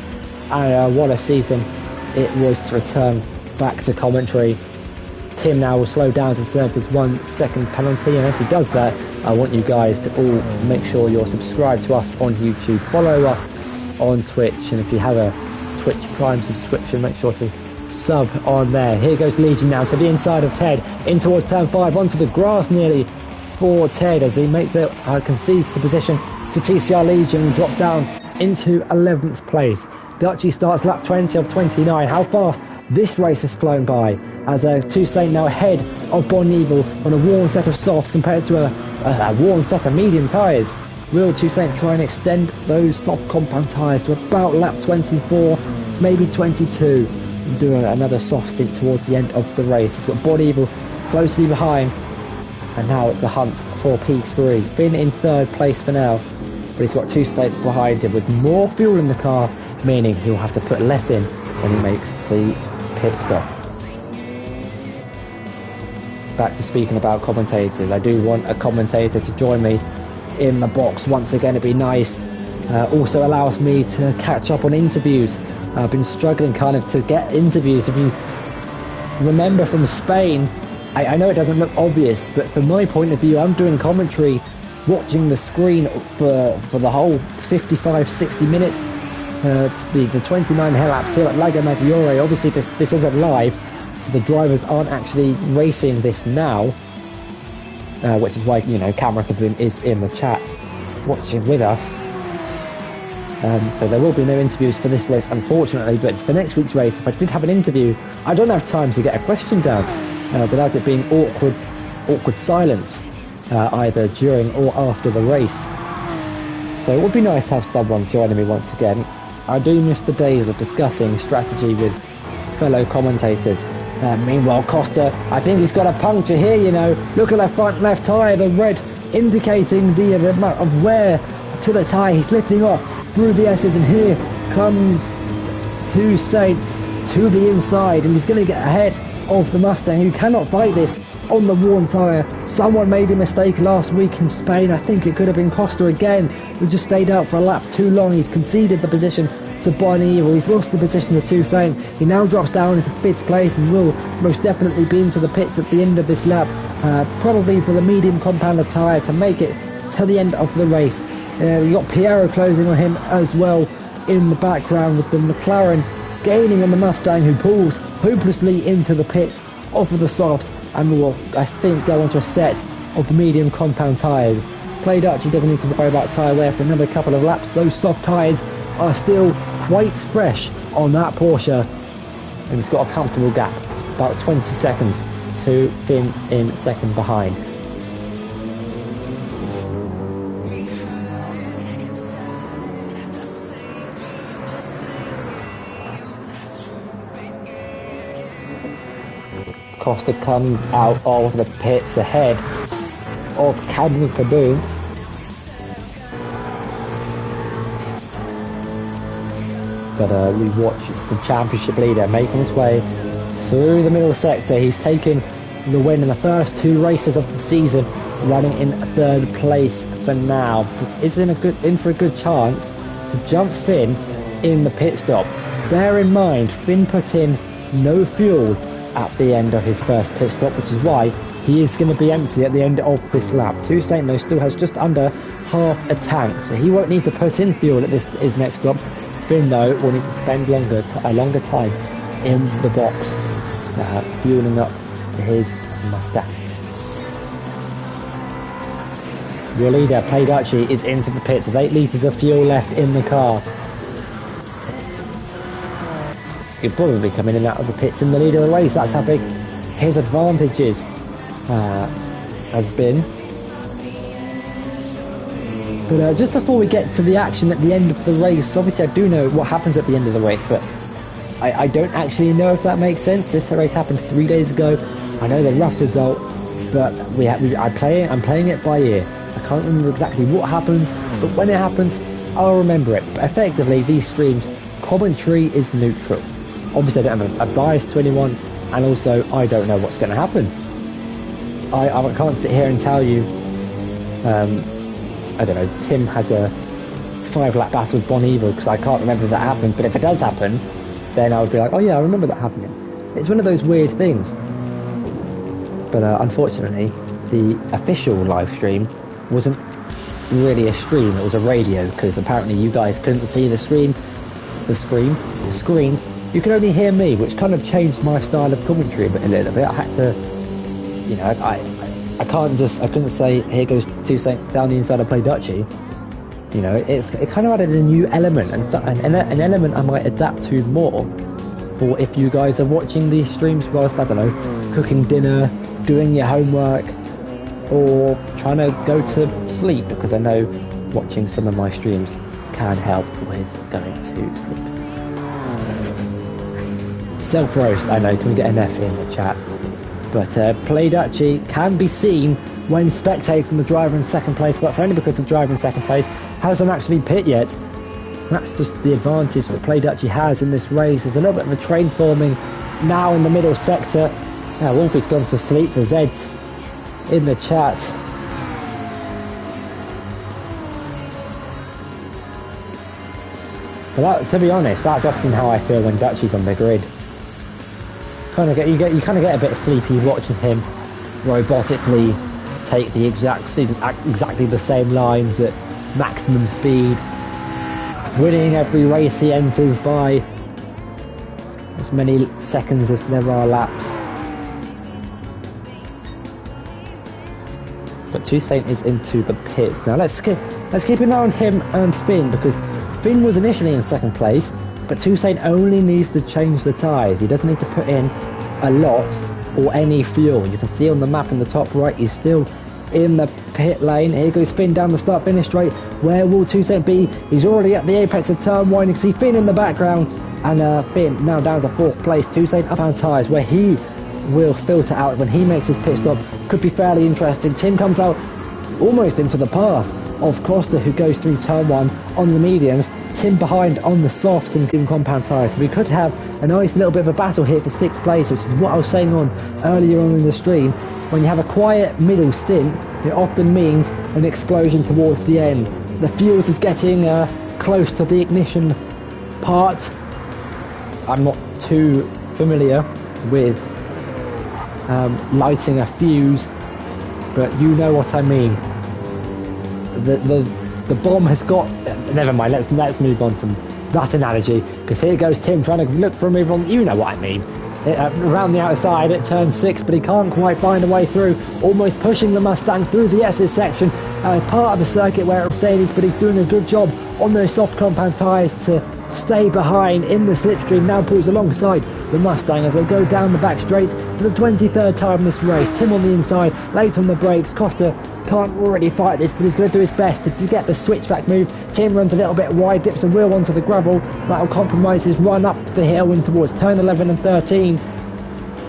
and what a season it was to return back to commentary. Tim now will slow down to serve this 1 second penalty, and as he does that, I want you guys to all make sure you're subscribed to us on YouTube, follow us on Twitch, and if you have a Twitch Prime subscription, make sure to sub on there. Here goes Legion now to the inside of Ted, in towards turn 5, onto the grass nearly for Ted as he concedes the position to TCR Legion and drops down into 11th place. Dutchy starts lap 20 of 29. How fast this race has flown by, as Toussaint now ahead of Bon Evil on a worn set of softs compared to a worn set of medium tyres. Will Toussaint try and extend those soft compound tyres to about lap 24, maybe 22, and do another soft stint towards the end of the race? It's got Bon Evil closely behind, and now the hunt for P3. Finn in 3rd place for now, but he's got Toussaint behind him with more fuel in the car, meaning he'll have to put less in when he makes the pit stop. Back to speaking about commentators, I do want a commentator to join me in the box once again. It'd be nice. Also allows me to catch up on interviews. I've been struggling kind of to get interviews. If you remember from Spain, I know it doesn't look obvious, but from my point of view, I'm doing commentary, watching the screen for the whole 55-60 minutes. It's the 29 hell laps here at Lago Maggiore. Obviously this isn't live, so the drivers aren't actually racing this now, which is why, you know, Camera Kaboom is in the chat watching with us. So there will be no interviews for this race, unfortunately, but for next week's race, if I did have an interview, I don't have time to get a question down without it being awkward silence, either during or after the race. So it would be nice to have someone joining me once again. I do miss the days of discussing strategy with fellow commentators. Meanwhile, Costa, I think he's got a puncture here, you know. Look at that front left tyre, the red indicating the amount of wear to the tyre. He's lifting off through the S's, and here comes Toussaint to the inside, and he's going to get ahead of the Mustang, who cannot fight this on the worn tyre. Someone made a mistake last week in Spain. I think it could have been Costa again, who just stayed out for a lap too long. He's conceded the position to Bonnie Evil. He's lost the position to Toussaint. He now drops down into 5th place and will most definitely be into the pits at the end of this lap, probably for the medium compounder tyre to make it to the end of the race. You've got Piero closing on him as well in the background, with the McLaren gaining on the Mustang, who pulls hopelessly into the pits off of the softs and will, I think, go onto a set of the medium compound tyres. Play Dutchy doesn't need to worry about tyre wear for another couple of laps. Those soft tyres are still quite fresh on that Porsche, and it's got a comfortable gap, about 20 seconds to Finn in second behind. Costa comes out of the pits ahead of Camera Kaboom. But we watch the championship leader making his way through the middle sector. He's taken the win in the first 2 races of the season, running in 3rd place for now. But is in for a good chance to jump Finn in the pit stop. Bear in mind, Finn put in no fuel at the end of his first pit stop, which is why he is going to be empty at the end of this lap. Toussaint though still has just under half a tank, so he won't need to put in fuel at his next stop. Finn though will need to spend a longer time in the box, fueling up his Mustang. Your leader, Play Dutchy, is into the pits with 8 litres of fuel left in the car. He'll probably come in and out of the pits in the lead of the race. That's how big his advantages has been. But just before we get to the action at the end of the race, obviously I do know what happens at the end of the race, but I don't actually know if that makes sense. This race happened 3 days ago. I know the rough result, but I'm playing it by ear. I can't remember exactly what happens, but when it happens, I'll remember it. But effectively, these streams, commentary is neutral. Obviously I don't have a bias to anyone, and also I don't know what's going to happen. I can't sit here and tell you, I don't know, Tim has a 5-lap battle with Bon Evil, because I can't remember if that happens, but if it does happen, then I would be like, oh yeah, I remember that happening. It's one of those weird things. But unfortunately, the official live stream wasn't really a stream, it was a radio, because apparently you guys couldn't see the screen. You could only hear me, which kind of changed my style of commentary a little bit. I had to, you know, I couldn't say, here goes Toussaint down the inside of Play Dutchy. You know, it kind of added a new element, and an element I might adapt to more for if you guys are watching these streams whilst, I don't know, cooking dinner, doing your homework, or trying to go to sleep, because I know watching some of my streams can help with going to sleep. Self-roast, I know, can we get an F in the chat? But Play Dutchy can be seen when spectating the driver in second place, but it's only because the driver in second place hasn't actually pit yet. That's just the advantage that Play Dutchy has in this race. There's a little bit of a train forming now in the middle sector. Wolfie's gone to sleep for Zeds in the chat. But to be honest, that's often how I feel when Dutchy's on the grid. You kind of get a bit sleepy watching him robotically take the exactly the same lines at maximum speed, winning every race he enters by as many seconds as there are laps. But Toussaint is into the pits now. Let's keep an eye on him and Finn, because Finn was initially in second place, but Toussaint only needs to change the tyres. He doesn't need to put in a lot or any fuel. You can see on the map in the top right, he's still in the pit lane. Here goes Finn down the start finish straight. Where will Toussaint be? He's already at the apex of turn 1. You can see Finn in the background, and Finn now down to 4th place. Toussaint up on tyres, where he will filter out when he makes his pit stop. Could be fairly interesting. Tim comes out almost into the path of Costa, who goes through turn 1 on the mediums. Tim behind on the softs and in compound tyres. So we could have a nice little bit of a battle here for 6th place, which is what I was saying on earlier on in the stream. When you have a quiet middle stint, it often means an explosion towards the end. The fuels is getting close to the ignition part. I'm not too familiar with lighting a fuse, but you know what I mean. The bomb has got... Never mind, let's move on from that analogy, because here goes Tim trying to look for a move on. You know what I mean. Around the outside at turn 6, but he can't quite find a way through, almost pushing the Mustang through the S's section, part of the circuit where it's Mercedes, but he's doing a good job on those soft compound tyres to stay behind in the slipstream. Now pulls alongside the Mustang as they go down the back straight for the 23rd time in this race. Tim on the inside, late on the brakes. Costa can't already fight this, but he's going to do his best to get the switchback move. Tim runs a little bit wide, dips a wheel onto the gravel. That'll compromise his run up the hill in towards turn 11 and 13.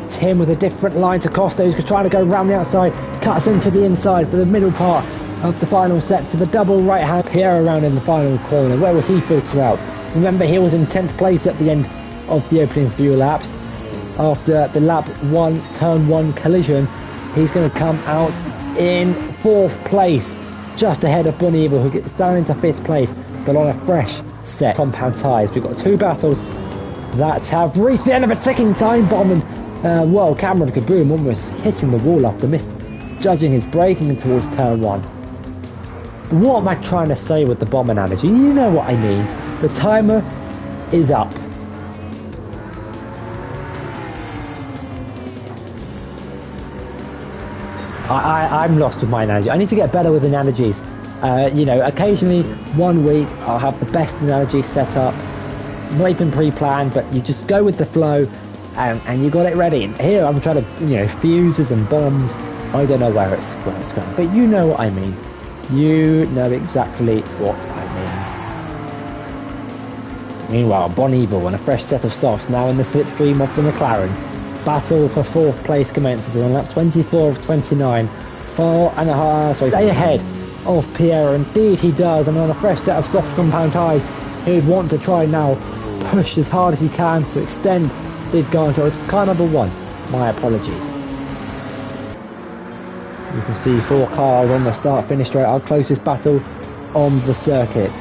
Tim with a different line to Costa, who's trying to go around the outside, cuts into the inside for the middle part of the final set to the double right hand. Pierre around in the final corner. Where will he filter out? Remember, he was in 10th place at the end of the opening few laps. After the lap 1, turn 1 collision, he's going to come out in 4th place, just ahead of Bon Evil, who gets down into 5th place, but on a fresh set compound tyres. We've got 2 battles that have reached the end of a ticking time bomb, and well, Cameron Kaboom almost hitting the wall after misjudging his braking towards turn 1. But what am I trying to say with the bomb analogy? You know what I mean. The timer is up. I'm lost with my analogy. I need to get better with analogies. You know, occasionally, one week, I'll have the best analogy set up. Not even pre-planned, but you just go with the flow, and you got it ready. And here, I'm trying to, you know, fuses and bombs. I don't know where it's going, but you know what I mean. You know exactly what I mean. Meanwhile, Bon Evil and a fresh set of softs now in the slipstream of the McLaren. Battle for 4th place commences on lap 24 of 29. 4.5, stay ahead of Pierre. Indeed he does, and on a fresh set of soft compound tyres, he would want to try now push as hard as he can to extend the advantage. It's car number 1. My apologies. You can see 4 cars on the start finish straight. Our closest battle on the circuit.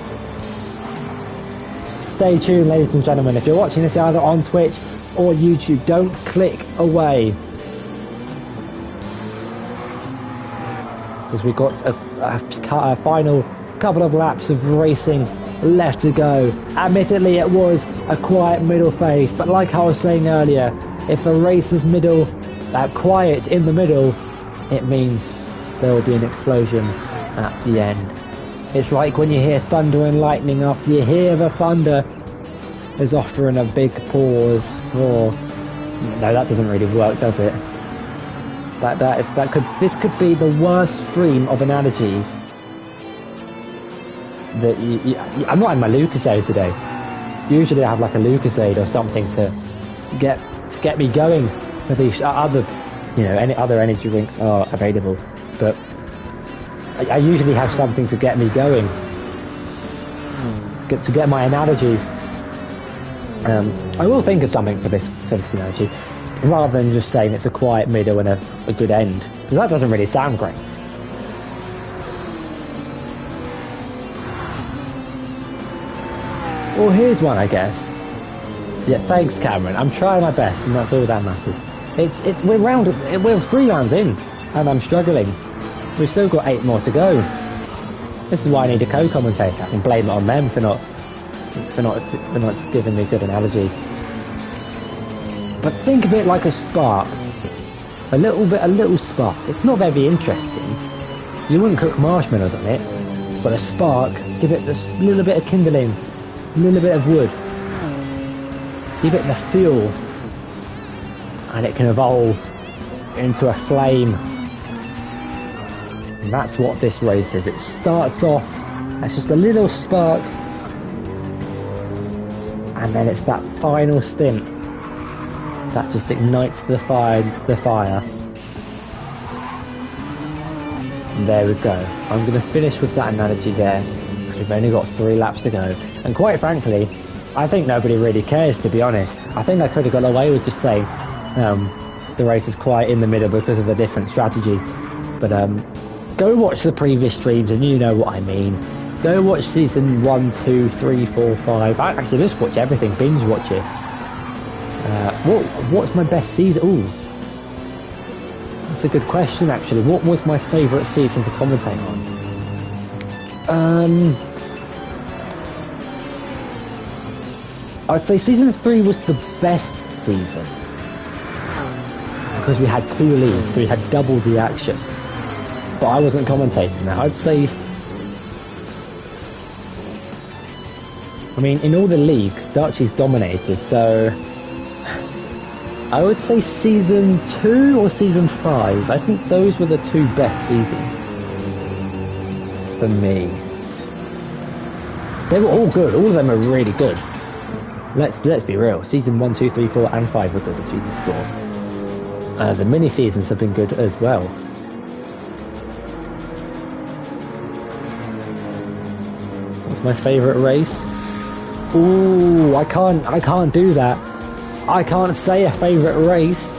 Stay tuned, ladies and gentlemen. If you're watching this either on Twitch or YouTube, don't click away, because we've got a final couple of laps of racing left to go. Admittedly, it was a quiet middle phase, but like I was saying earlier, if a race is quiet in the middle, it means there will be an explosion at the end. It's like when you hear thunder and lightning. After you hear the thunder, there's often a big pause for... No, that doesn't really work, does it? This could be the worst stream of analogies. That I'm not in my Lucozade today. Usually I have like a Lucozade or something to get me going for these other, you know, any other energy drinks are available, but I usually have something to get me going, to get my analogies. I will think of something for this analogy, rather than just saying it's a quiet middle and a good end, because that doesn't really sound great. Well, here's one, I guess. Yeah, thanks, Cameron. I'm trying my best, and that's all that matters. We're 3 rounds in, and I'm struggling. We've still got 8 more to go. This is why I need a co-commentator. I can blame it on them for not giving me good analogies. But think of it like a spark. A little spark. It's not very interesting. You wouldn't cook marshmallows on it, but a spark, give it this little bit of kindling, a little bit of wood. Give it the fuel, and it can evolve into a flame. And that's what this race is. It starts off as just a little spark, and then it's that final stint that just ignites the fire. And there we go. I'm going to finish with that analogy there, because we've only got 3 laps to go. And quite frankly, I think nobody really cares, to be honest. I think I could have got away with just saying the race is quite in the middle because of the different strategies. But go watch the previous streams and you know what I mean. Go watch season 1, 2, 3, 4, 5. Actually, just watch everything. Binge watch it. What's my best season? Ooh, that's a good question, actually. What was my favourite season to commentate on? I'd say season 3 was the best season, because we had 2 leagues, so we had double the action. But I wasn't commentating that. I'd say, I mean, in all the leagues, Dutchies dominated, so I would say season 2 or season 5. I think those were the 2 best seasons for me. They were all good. All of them are really good. Let's be real. Season 1, 2, 3, 4 and 5 were good at GT Sport. The mini seasons have been good as well. What's my favourite race? Ooh, I can't do that. I can't say a favourite race.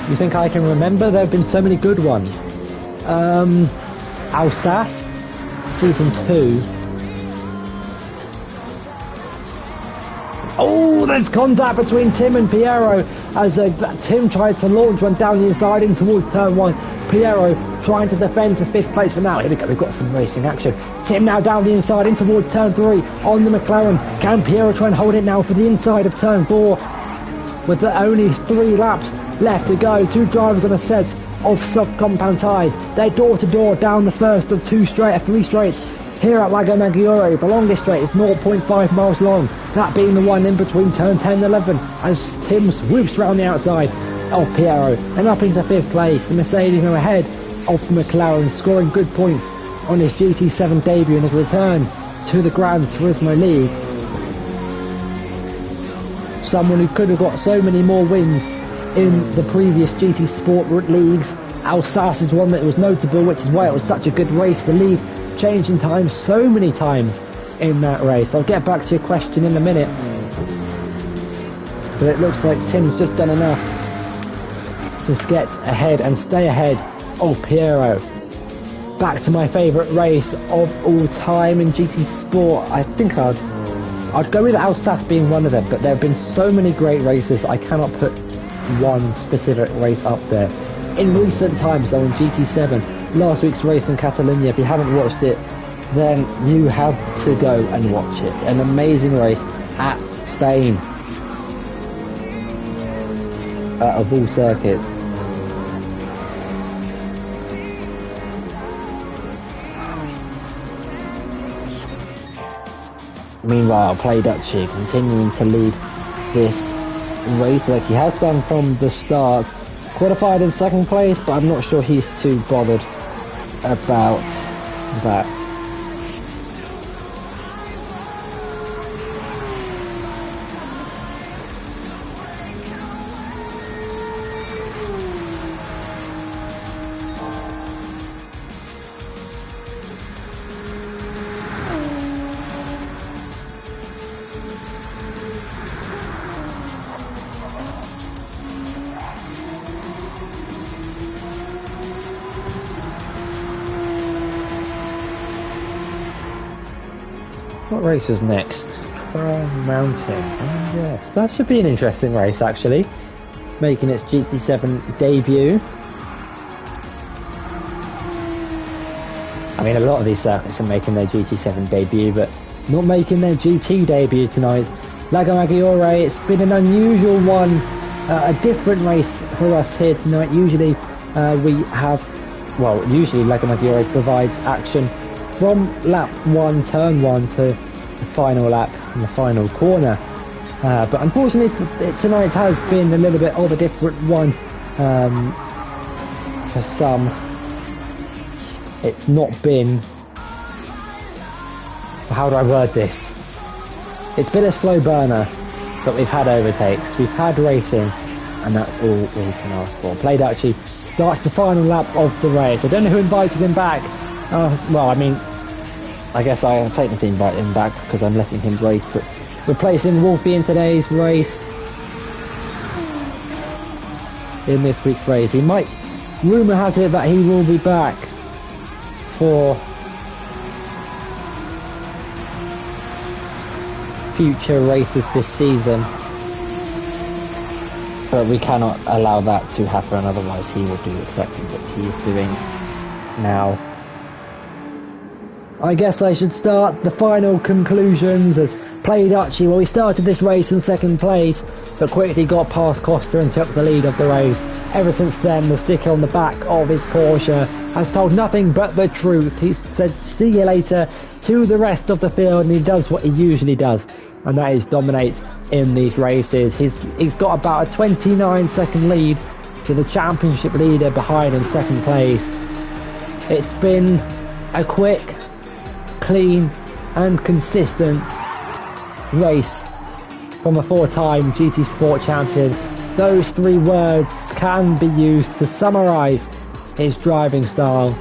You think I can remember? There have been so many good ones. Alsace, season 2. Oh, there's contact between Tim and Piero as Tim tried to launch one down the inside in towards turn 1. Piero trying to defend for 5th place for now. Here we go, we've got some racing action. Tim now down the inside in towards turn 3 on the McLaren. Can Piero try and hold it now for the inside of turn 4? With only 3 laps left to go, 2 drivers on a set of soft compound tyres. They're door to door down the first of 3 straights. Here at Lago Maggiore, the longest straight is 0.5 miles long, that being the one in between turn 10 and 11, as Tim swoops round the outside of Piero and up into 5th place. The Mercedes are ahead of the McLaren, scoring good points on his GT7 debut and his return to the Gran Turismo League. Someone who could have got so many more wins in the previous GT Sport leagues. Alsace is one that was notable, which is why it was such a good race. The lead changing time so many times in that race. I'll get back to your question in a minute, but it looks like Tim's just done enough to get ahead and stay ahead of Piero. Back to my favourite race of all time in GT Sport. I think I'd go with Alsace being one of them, but there have been so many great races I cannot put one specific race up there. In recent times though, in GT7, last week's race in Catalonia, if you haven't watched it, then you have to go and watch it. An amazing race at Spain, of all circuits. Meanwhile, Play Dutchie continuing to lead this race like he has done from the start. Qualified in 2nd place, but I'm not sure he's too bothered about that. What race is next? Trial Mountain. Oh, yes, that should be an interesting race, actually. Making its GT7 debut. I mean, a lot of these circuits are making their GT7 debut, but not making their GT debut tonight. Lago Maggiore, it's been an unusual one, a different race for us here tonight. Usually usually Lago Maggiore provides action from lap 1, turn 1 to the final lap in the final corner. But unfortunately tonight has been a little bit of a different one for some. It's not been... How do I word this? It's been a slow burner, but we've had overtakes, we've had racing, and that's all we can ask for. Playduchy starts the final lap of the race. I don't know who invited him back. Well, I mean, I guess I technically invite him back because I'm letting him race, but replacing Wolfie in today's race, in this week's race. He might... Rumour has it that he will be back for future races this season, but we cannot allow that to happen, otherwise he will do exactly what he is doing now. I guess I should start the final conclusions as Playduchy. Well, we started this race in second place, but quickly got past Costa and took the lead of the race. Ever since then, the sticker on the back of his Porsche has told nothing but the truth. He said see you later to the rest of the field, and he does what he usually does, and that is dominate in these races. He's got about a 29-second lead to the championship leader behind in second place. It's been a quick, clean and consistent race from a four-time GT Sport champion. Those three words can be used to summarise his driving style.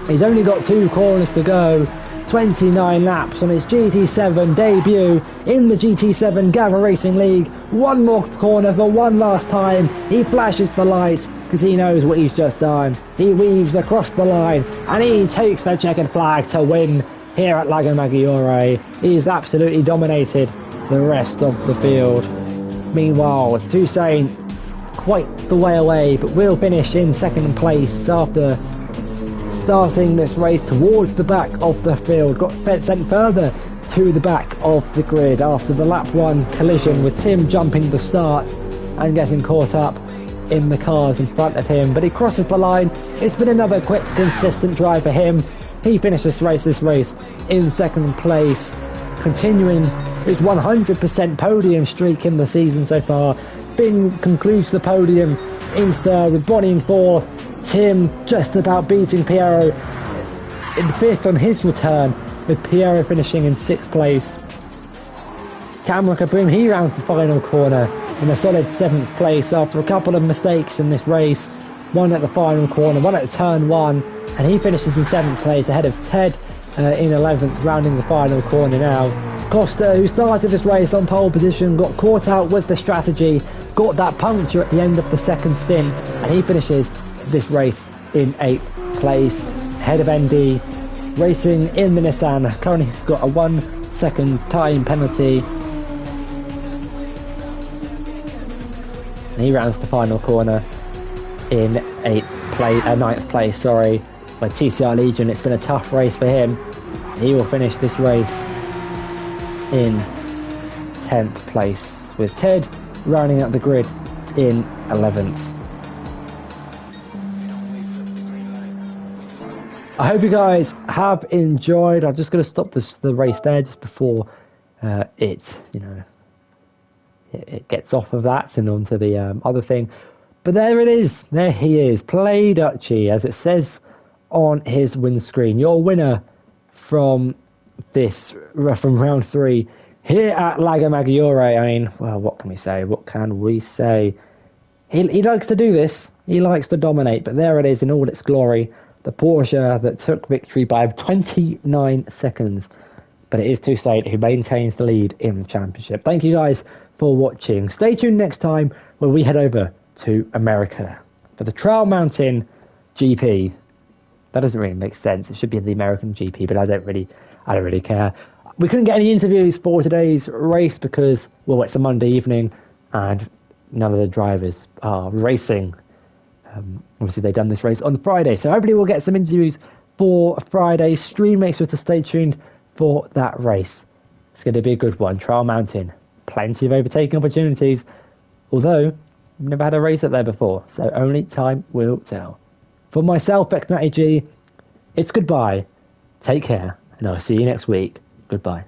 He's only got 2 corners to go, 29 laps on his GT7 debut in the GT7 Gavra Racing League. One more corner for one last time. He flashes the lights because he knows what he's just done. He weaves across the line and he takes the checkered flag to win here at Lago Maggiore. He's absolutely dominated the rest of the field. Meanwhile, Toussaint quite the way away, but will finish in second place after starting this race towards the back of the field. Got sent further to the back of the grid after the lap 1 collision with Tim jumping the start and getting caught up in the cars in front of him, but he crosses the line. It's been another quick, consistent drive for him. He finishes this race in second place, continuing his 100% podium streak in the season so far. Finn concludes the podium in third with Bonnie in fourth. Tim just about beating Piero in fifth on his return, with Piero finishing in sixth place. Cameron Kabrim, he rounds the final corner in a solid 7th place after a couple of mistakes in this race. One at the final corner, one at turn 1, and he finishes in 7th place ahead of Ted in 11th, rounding the final corner now. Costa, who started this race on pole position, got caught out with the strategy, got that puncture at the end of the second stint, and he finishes this race in 8th place ahead of ND, racing in the Nissan. Currently he's got a 1 second time penalty. And he rounds the final corner in 9th place, sorry, by TCR Legion. It's been a tough race for him. He will finish this race in 10th place, with Ted rounding up the grid in 11th. I hope you guys have enjoyed. I'm just going to stop the race there just before it gets off of that and onto the other thing. But there it is. There he is. Playduchy, as it says on his windscreen. Your winner from round 3 here at Lago Maggiore. I mean, well, what can we say? What can we say? He likes to do this. He likes to dominate. But there it is in all its glory. The Porsche that took victory by 29 seconds. But it is Toussaint who maintains the lead in the championship. Thank you guys for watching. Stay tuned next time when we head over to America for the Trial Mountain GP. That doesn't really make sense. It should be the American GP, but I don't really care. We couldn't get any interviews for today's race because, well, it's a Monday evening and none of the drivers are racing. Obviously, they've done this race on Friday, so hopefully we'll get some interviews for Friday's stream. Make sure to stay tuned for that race. It's going to be a good one. Trial Mountain. Plenty of overtaking opportunities, although we've never had a race up there before, so only time will tell. For myself, X90G, it's goodbye. Take care, and I'll see you next week. Goodbye.